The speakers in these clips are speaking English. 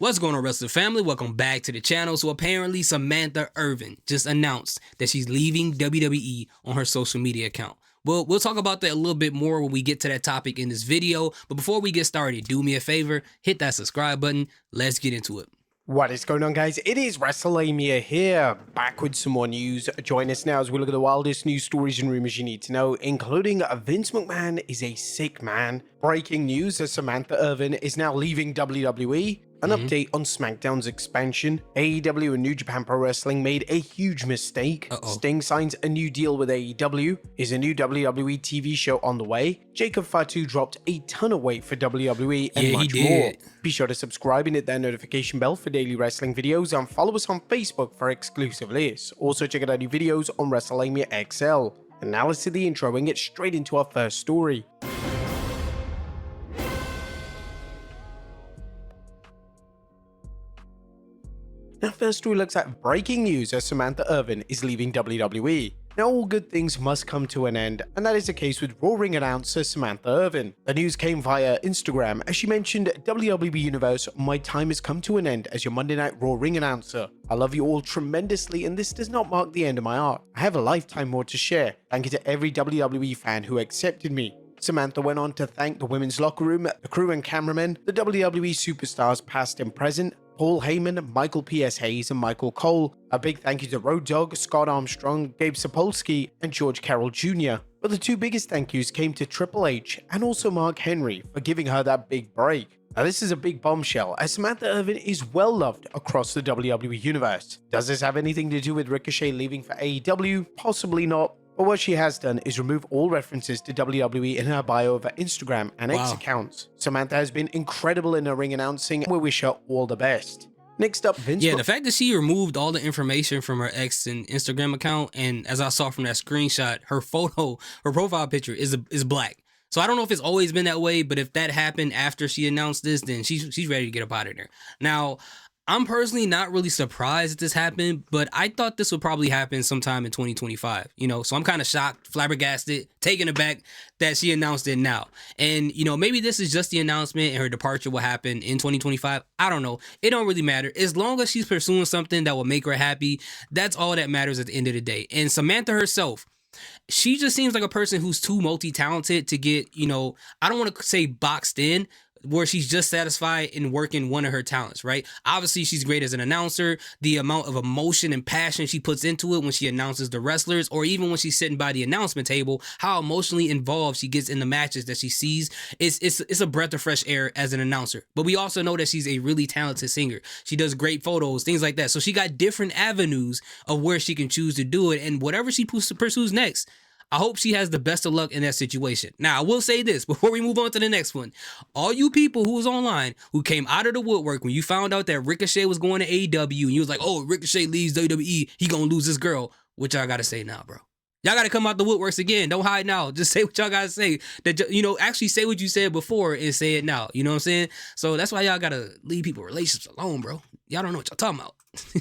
What's going on, wrestling family? Welcome back to the channel. So apparently Samantha Irvin just announced that she's leaving WWE on her social media account. We'll talk about that a little bit more when we get to that topic in this video. But before we get started, do me a favor, hit that subscribe button. Let's get into it. What is going on, guys? It is WrestleMania here, back with some more news. Join us now as we look at the wildest news stories and rumors you need to know, including Vince McMahon is a sick man. Breaking news as Samantha Irvin is now leaving WWE. An update on Smackdown's expansion. AEW and New Japan Pro Wrestling made a huge mistake. Sting signs a new deal with AEW. Is a new WWE TV show on the way? Jacob Fatu dropped a ton of weight for WWE and much more. Be sure to subscribe and hit that notification bell for daily wrestling videos and follow us on Facebook for exclusive lists. Also check out our new videos on WrestleMania XL. And now let's do the intro and get straight into our first story. Now, first story looks at breaking news as Samantha Irvin is leaving WWE. Now, all good things must come to an end, and that is the case with Raw ring announcer Samantha Irvin. The news came via Instagram as she mentioned, WWE Universe, my time has come to an end as your Monday Night Raw ring announcer. I love you all tremendously, and this does not mark the end of my arc. I have a lifetime more to share. Thank you to every WWE fan who accepted me. Samantha went on to thank the women's locker room, the crew and cameramen, the WWE superstars past and present, Paul Heyman, Michael P.S. Hayes, and Michael Cole. A big thank you to Road Dogg, Scott Armstrong, Gabe Sapolsky, and George Carroll Jr. But the two biggest thank yous came to Triple H and also Mark Henry for giving her that big break. Now, this is a big bombshell, as Samantha Irvin is well loved across the WWE universe. Does this have anything to do with Ricochet leaving for AEW? Possibly not. But what she has done is remove all references to WWE in her bio of her Instagram and X accounts. Samantha has been incredible in her ring announcing, and we wish her all the best. Next up, Vince. Yeah, the fact that she removed all the information from her X and Instagram account, and as I saw from that screenshot, her profile picture is black. So I don't know if it's always been that way, but if that happened after she announced this, then she's ready to get up out of there. Now, I'm personally not really surprised that this happened, but I thought this would probably happen sometime in 2025, so I'm kind of shocked, flabbergasted, taken aback that she announced it now. And, maybe this is just the announcement and her departure will happen in 2025. I don't know. It don't really matter. As long as she's pursuing something that will make her happy, that's all that matters at the end of the day. And Samantha herself, she just seems like a person who's too multi-talented to get, I don't want to say boxed in, where she's just satisfied in working one of her talents, right? Obviously, she's great as an announcer. The amount of emotion and passion she puts into it when she announces the wrestlers, or even when she's sitting by the announcement table, how emotionally involved she gets in the matches that she sees, it's a breath of fresh air as an announcer. But we also know that she's a really talented singer. She does great photos, things like that. So she got different avenues of where she can choose to do it, and whatever she pursues next, I hope she has the best of luck in that situation. Now, I will say this before we move on to the next one. All you people who was online, who came out of the woodwork when you found out that Ricochet was going to AEW, and you was like, oh, Ricochet leaves WWE, he gonna lose this girl. What y'all gotta say now, bro? Y'all gotta come out the woodworks again. Don't hide now. Just say what y'all gotta say. That, actually say what you said before and say it now. You know what I'm saying? So that's why y'all gotta leave people relationships alone, bro. Y'all don't know what y'all talking about.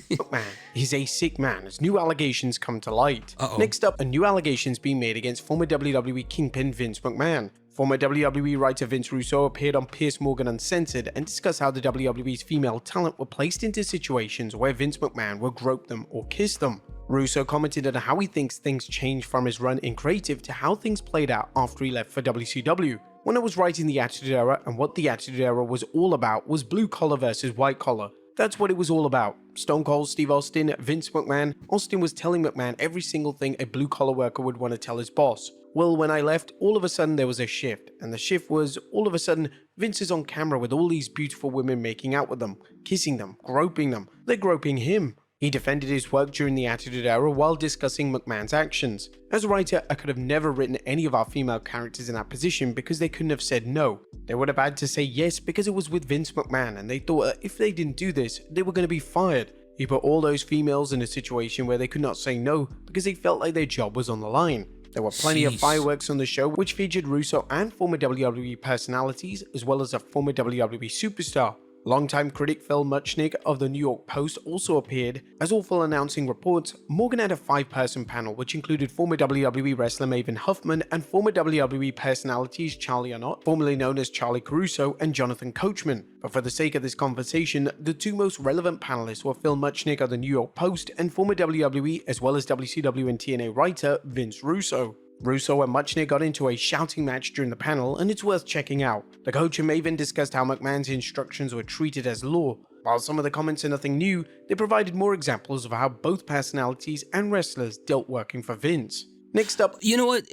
McMahon is a sick man as new allegations come to light. Next up, a new allegations being made against former WWE Kingpin Vince McMahon. Former WWE writer Vince Russo appeared on Piers Morgan Uncensored and discussed how the WWE's female talent were placed into situations where Vince McMahon would grope them or kiss them. Russo commented on how he thinks things changed from his run in creative to how things played out after he left for WCW. When I was writing the Attitude Era, and what the Attitude Era was all about was blue collar versus white collar. That's what it was all about. Stone Cold Steve Austin, Vince McMahon. Austin was telling McMahon every single thing a blue collar worker would want to tell his boss. Well, when I left, all of a sudden there was a shift, and the shift was all of a sudden Vince is on camera with all these beautiful women making out with them, kissing them, groping them. They're groping him. He defended his work during the Attitude Era while discussing McMahon's actions. As a writer, I could have never written any of our female characters in that position because they couldn't have said no. They would have had to say yes because it was with Vince McMahon, and they thought that if they didn't do this, they were going to be fired. He put all those females in a situation where they could not say no because they felt like their job was on the line. There were plenty of fireworks on the show which featured Russo and former WWE personalities as well as a former WWE superstar. Longtime critic Phil Muchnick of the New York Post also appeared. As Awful announcing reports, Morgan had a 5-person panel which included former WWE wrestler Maven Huffman and former WWE personalities Charlie Arnott, formerly known as Charlie Caruso, and Jonathan Coachman. But for the sake of this conversation, the two most relevant panelists were Phil Muchnick of the New York Post and former WWE as well as WCW and TNA writer Vince Russo. Russo and Muchnick got into a shouting match during the panel, and it's worth checking out. The coach and Maven discussed how McMahon's instructions were treated as law. While some of the comments are nothing new, they provided more examples of how both personalities and wrestlers dealt working for Vince. Next up, you know what?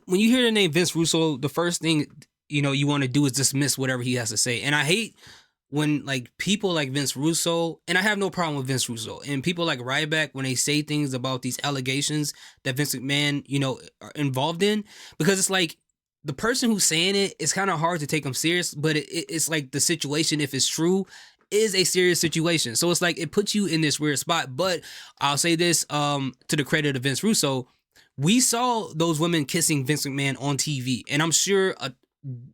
When you hear the name Vince Russo, the first thing you want to do is dismiss whatever he has to say. And I hate when people like Vince Russo, and I have no problem with Vince Russo, and people like Ryback when they say things about these allegations that Vince McMahon, are involved in, because it's like the person who's saying it's kind of hard to take them serious, but it's like the situation, if it's true, is a serious situation. So it's like it puts you in this weird spot. But I'll say this to the credit of Vince Russo, we saw those women kissing Vince McMahon on TV, and I'm sure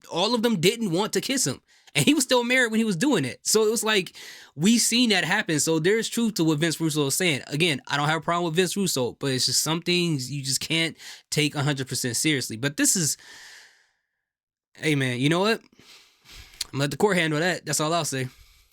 all of them didn't want to kiss him. And he was still married when he was doing it. So it was like, we seen that happen. So there's truth to what Vince Russo is saying. Again, I don't have a problem with Vince Russo, but it's just some things you just can't take 100% seriously. But this is, hey man, you know what? I'm gonna let the court handle that. That's all I'll say.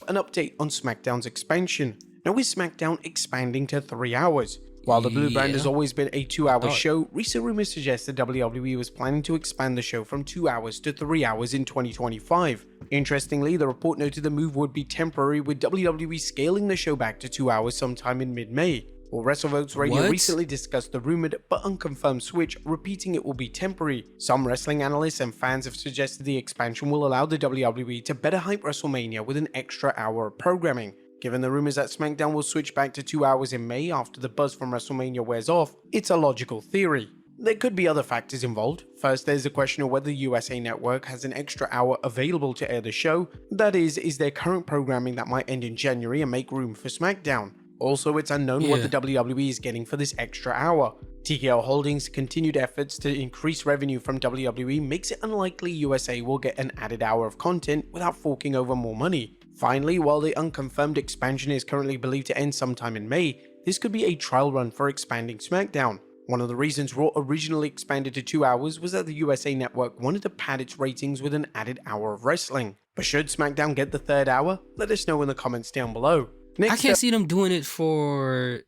An update on SmackDown's expansion. Now with SmackDown expanding to 3 hours. While the Blue Brand has always been a 2-hour show, recent rumors suggest that WWE was planning to expand the show from 2 hours to 3 hours in 2025. Interestingly, the report noted the move would be temporary, with WWE scaling the show back to 2 hours sometime in mid-May. Well, WrestleVotes Radio recently discussed the rumored but unconfirmed switch, repeating it will be temporary. Some wrestling analysts and fans have suggested the expansion will allow the WWE to better hype WrestleMania with an extra hour of programming. Given the rumors that SmackDown will switch back to 2 hours in May after the buzz from WrestleMania wears off, it's a logical theory. There could be other factors involved. First, there's the question of whether the USA Network has an extra hour available to air the show. That is there current programming that might end in January and make room for SmackDown? Also, it's unknown what the WWE is getting for this extra hour. TKO Holdings' continued efforts to increase revenue from WWE makes it unlikely USA will get an added hour of content without forking over more money. Finally, while the unconfirmed expansion is currently believed to end sometime in May, this could be a trial run for expanding SmackDown. One of the reasons Raw originally expanded to 2 hours was that the USA Network wanted to pad its ratings with an added hour of wrestling. But should SmackDown get the 3rd hour? Let us know in the comments down below. I can't see them doing it for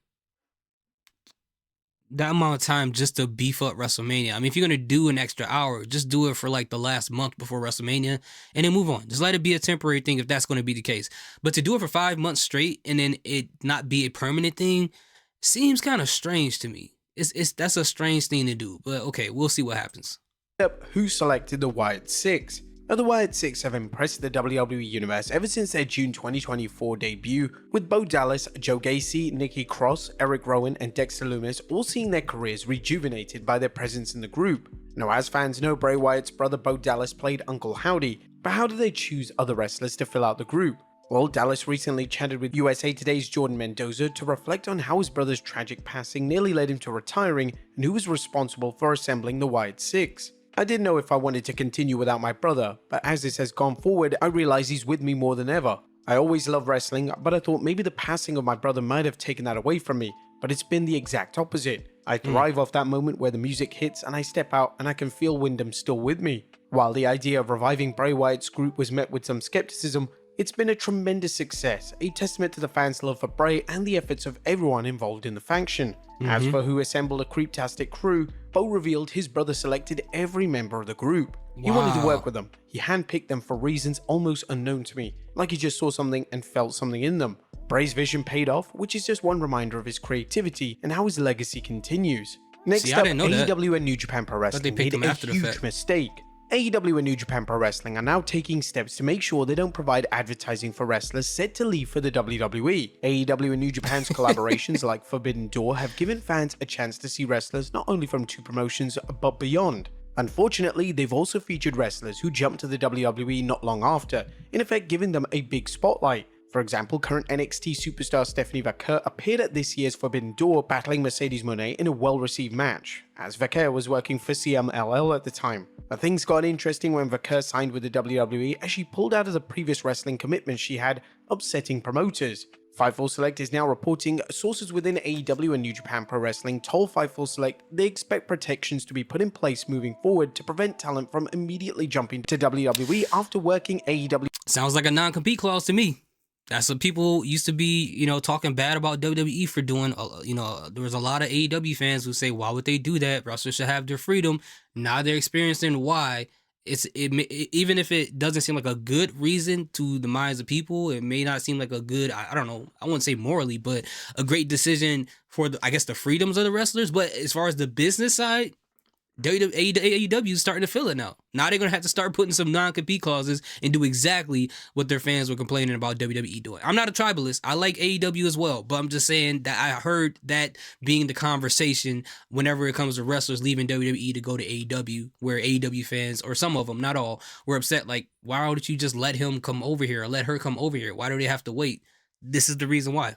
that amount of time just to beef up WrestleMania. I mean, if you're going to do an extra hour, just do it for like the last month before WrestleMania and then move on. Just let it be a temporary thing if that's going to be the case. But to do it for 5 months straight and then it not be a permanent thing seems kind of strange to me. That's a strange thing to do, but okay, we'll see what happens. Who selected the Wyatt 6? Now, the Wyatt 6 have impressed the WWE Universe ever since their June 2024 debut, with Bo Dallas, Joe Gacy, Nikki Cross, Eric Rowan, and Dexter Lumis all seeing their careers rejuvenated by their presence in the group. Now, as fans know, Bray Wyatt's brother Bo Dallas played Uncle Howdy, but how do they choose other wrestlers to fill out the group? Well, Dallas recently chatted with USA Today's Jordan Mendoza to reflect on how his brother's tragic passing nearly led him to retiring and who was responsible for assembling the Wyatt 6. I didn't know if I wanted to continue without my brother, but as this has gone forward, I realize he's with me more than ever. I always loved wrestling, but I thought maybe the passing of my brother might have taken that away from me, but it's been the exact opposite. I thrive off that moment where the music hits and I step out and I can feel Wyndham still with me. While the idea of reviving Bray Wyatt's group was met with some skepticism, it's been a tremendous success, a testament to the fans' love for Bray and the efforts of everyone involved in the faction. As for who assembled a creeptastic crew, Bo revealed his brother selected every member of the group. He wanted to work with them. He handpicked them for reasons almost unknown to me, like he just saw something and felt something in them. Bray's vision paid off, which is just one reminder of his creativity and how his legacy continues. Next up, AEW and New Japan Pro Wrestling made a huge mistake. AEW and New Japan Pro Wrestling are now taking steps to make sure they don't provide advertising for wrestlers set to leave for the WWE. AEW and New Japan's collaborations like Forbidden Door have given fans a chance to see wrestlers not only from two promotions but beyond. Unfortunately, they've also featured wrestlers who jumped to the WWE not long after, in effect giving them a big spotlight. For example, current NXT superstar Stephanie Vaquer appeared at this year's Forbidden Door battling Mercedes Moné in a well-received match, as Vaquer was working for CMLL at the time. But things got interesting when Vaquer signed with the WWE as she pulled out of the previous wrestling commitment she had, upsetting promoters. Fightful Select is now reporting sources within AEW and New Japan Pro Wrestling told Fightful Select they expect protections to be put in place moving forward to prevent talent from immediately jumping to WWE after working AEW. Sounds like a non-compete clause to me. That's what people used to be, talking bad about WWE for doing. There was a lot of AEW fans who say, why would they do that? Wrestlers should have their freedom. Now they're experiencing why. Even if it doesn't seem like a good reason to the minds of people, it may not seem like a good, I don't know, I wouldn't say morally, but a great decision for the freedoms of the wrestlers. But as far as the business side, AEW is starting to feel it now. Now they're going to have to start putting some non-compete clauses and do exactly what their fans were complaining about WWE doing. I'm not a tribalist. I like AEW as well, but I'm just saying that I heard that being the conversation whenever it comes to wrestlers leaving WWE to go to AEW, where AEW fans, or some of them, not all, were upset like, why don't you just let him come over here or let her come over here? Why do they have to wait? This is the reason why.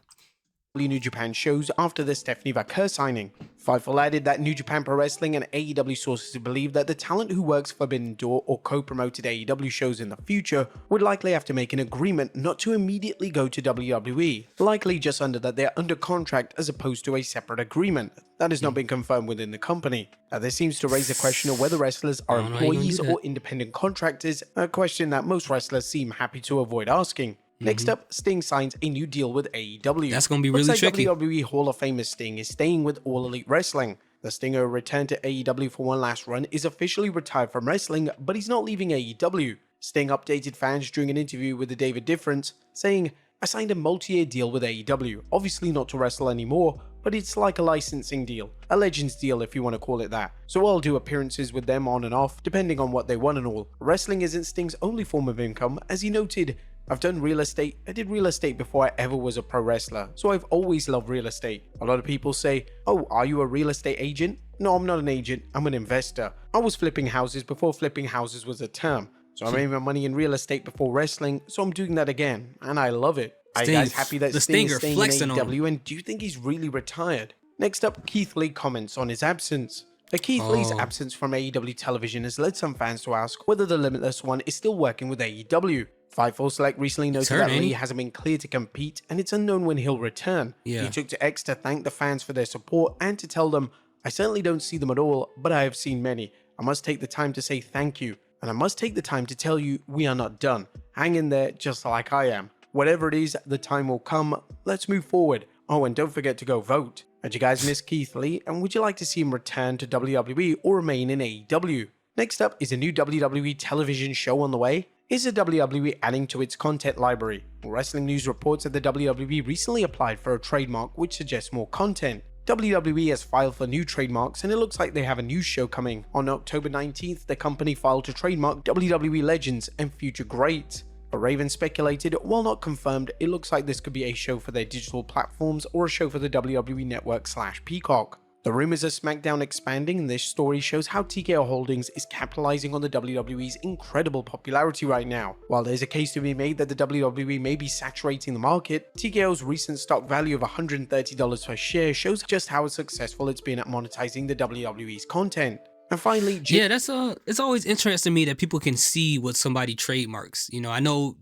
New Japan shows after the Stephanie Vaquer signing. Fightful added that New Japan Pro Wrestling and AEW sources believe that the talent who works Forbidden Door or co-promoted AEW shows in the future would likely have to make an agreement not to immediately go to WWE, likely just under that they're under contract as opposed to a separate agreement. That has not been confirmed within the company. Now, this seems to raise the question of whether wrestlers are employees or independent contractors, a question that most wrestlers seem happy to avoid asking. Next up, Sting signs a new deal with AEW. That's going to be really tricky. WWE Hall of Famer Sting is staying with All Elite Wrestling. The Stinger returned to AEW for one last run, is officially retired from wrestling, but he's not leaving AEW. Sting updated fans during an interview with the David Difference, saying, I signed a multi-year deal with AEW, obviously not to wrestle anymore, but it's like a licensing deal, a Legends deal if you want to call it that. So I'll do appearances with them on and off, depending on what they want and all. Wrestling isn't Sting's only form of income, as he noted, I've done real estate. I did real estate before I ever was a pro wrestler, so I've always loved real estate. A lot of people say, oh, are you a real estate agent? No, I'm not an agent, I'm an investor. I was flipping houses before flipping houses was a term. So I made my money in real estate before wrestling, so I'm doing that again, and I love it. Are you guys happy that Sting is staying in AEW, and do you think he's really retired? Next up, Keith Lee comments on his absence. Keith Lee's absence from AEW television has led some fans to ask whether the Limitless One is still working with AEW. Fightful Select recently noted that Lee hasn't been cleared to compete, and it's unknown when he'll return. He took to X to thank the fans for their support and to tell them, I certainly don't see them at all, but I have seen many. I must take the time to say thank you, and I must take the time to tell you we are not done. Hang in there just like I am. Whatever it is, the time will come. Let's move forward. Oh, and don't forget to go vote. Did you guys miss Keith Lee, and would you like to see him return to WWE or remain in AEW? Next up is a new WWE television show on the way. Is the WWE adding to its content library? Wrestling News reports that the WWE recently applied for a trademark which suggests more content. WWE has filed for new trademarks, and it looks like they have a new show coming. On October 19th, the company filed to trademark WWE Legends and Future Greats. But Raven speculated, while not confirmed, it looks like this could be a show for their digital platforms or a show for the WWE Network / Peacock. The rumors of Smackdown expanding, and this story shows how TKO Holdings is capitalizing on the WWE's incredible popularity right now. While there's a case to be made that the WWE may be saturating the market, TKO's recent stock value of $130 per share shows just how successful it's been at monetizing the WWE's content. And finally, it's always interesting to me that people can see what somebody trademarks. I know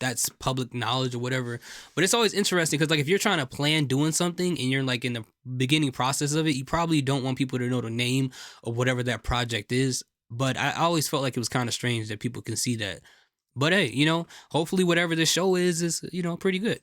that's public knowledge or whatever, but it's always interesting because, like, if you're trying to plan doing something and you're like in the beginning process of it, you probably don't want people to know the name of whatever that project is. But I always felt like it was kind of strange that people can see that. But hey, hopefully whatever this show is pretty good.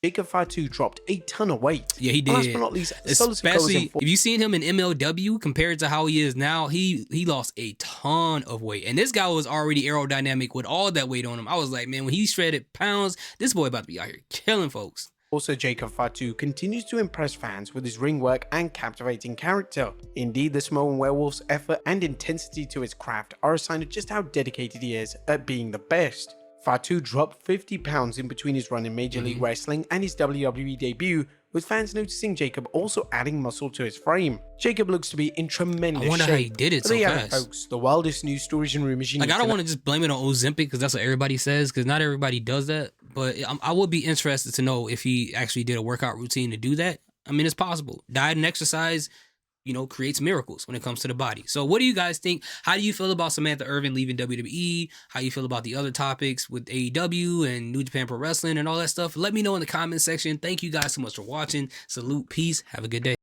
Jacob Fatu dropped a ton of weight. Yeah, he did. Last but not least, especially if you've seen him in MLW compared to how he is now, he lost a ton of weight. And this guy was already aerodynamic with all that weight on him. I was like, man, when he shredded pounds, this boy about to be out here killing folks. Also, Jacob Fatu continues to impress fans with his ring work and captivating character. Indeed, the Samoan Werewolf's effort and intensity to his craft are a sign of just how dedicated he is at being the best. Fatu dropped 50 pounds in between his run in Major League Wrestling and his WWE debut, with fans noticing Jacob also adding muscle to his frame. Jacob looks to be in tremendous shape. I wonder how he did it so fast. Folks, the wildest news stories and rumors you need I don't want to just blame it on Ozempic because that's what everybody says, because not everybody does that. But I would be interested to know if he actually did a workout routine to do that. I mean, it's possible. Diet and exercise, creates miracles when it comes to the body. So what do you guys think? How do you feel about Samantha Irvin leaving WWE? How you feel about the other topics with AEW and New Japan Pro Wrestling and all that stuff? Let me know in the comment section. Thank you guys so much for watching. Salute, peace, have a good day.